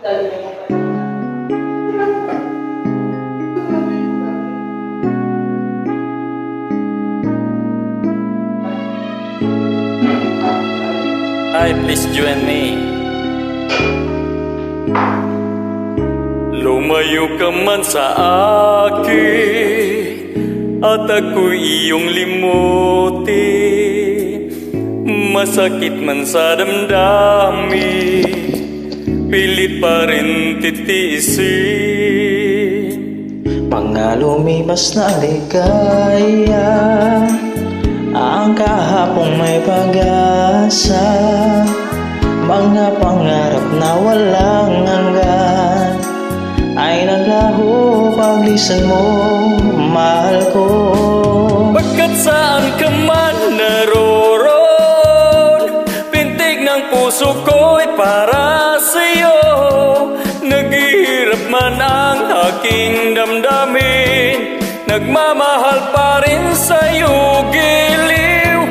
Hi, please join me. Lumayo ka man sa akin at ako'y iyong limutin. Masakit man sa damdamin, pilit pa rin titiisin. Mga lumipas na ligaya, ang kahapong may pag-asa, mga pangarap na walang hanggan ay naglaho paglisan mo, mahal ko. Pagkat saan ka man naroon, pintig ng puso ko'y para sa'yo. Naghihirap man ang aking damdamin, nagmamahal pa rin sa'yo, giliw.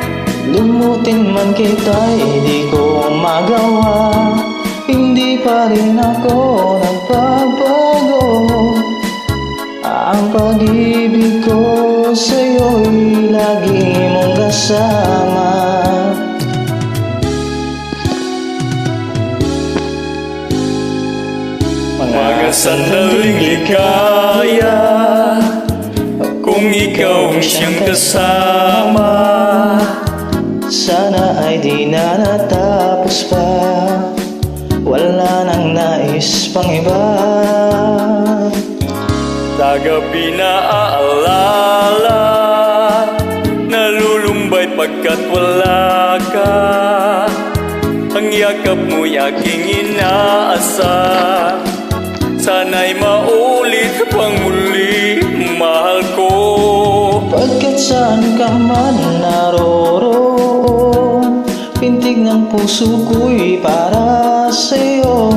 Limutin man kita'y di ko magawa, hindi pa rin ako nagbabago. Ang pag-ibig ko sa'yo'y lagi mong kasama. Mga sandaling ligaya, kung ikaw ang siyang kasama, sana ay di na natapos pa, wala nang nais pang iba. sa gabi na aalala, nalulumbay pagkat wala ka. Ang yakap mo'y aking inaasa, sana'y maulit pang muli, mahal ko. Pagkat saan ka man naroroon, pintig ng puso ko'y para sa'yo.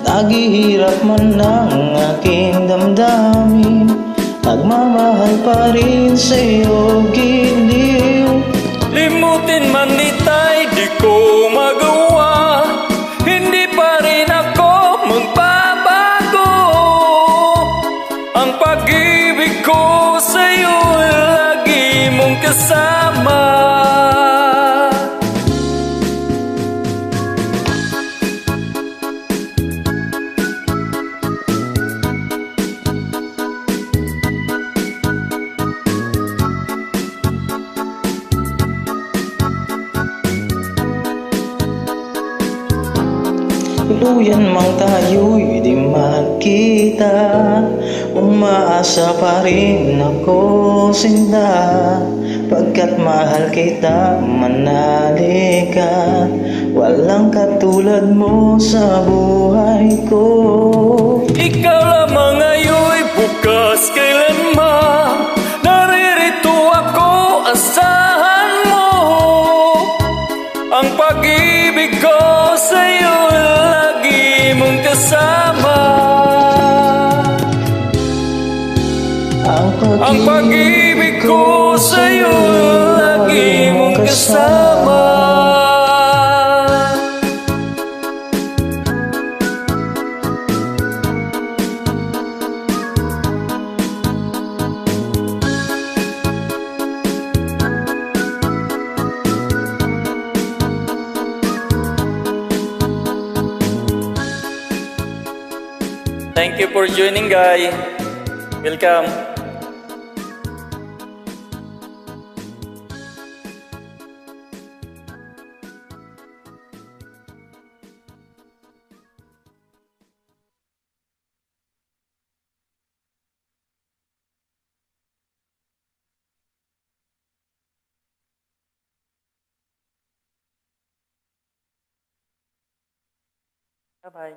Naghihirap man ang aking damdamin, nagmamahal pa rin sa'yo, giliw. Limutin man dita'y di ko magawa, hindi pa rin ako magbabago. Ang pag-ibig ko sa'yo lagi mong kasama. Tuluyan mang tayo'y di magkita, umaasa pa rin ako sinta. Pagkat mahal kita, manali ka, walang katulad mo sa buhay ko. Ikaw lamang ngayon'y bukas kailanman, naririto ako, asahan mo. Ang pag-ibig ko sa'yo lagi mong kasama. Ang pag-ibig ko sa'yo lagi mong kasama. Thank you for joining, guys. Welcome. Bye-bye.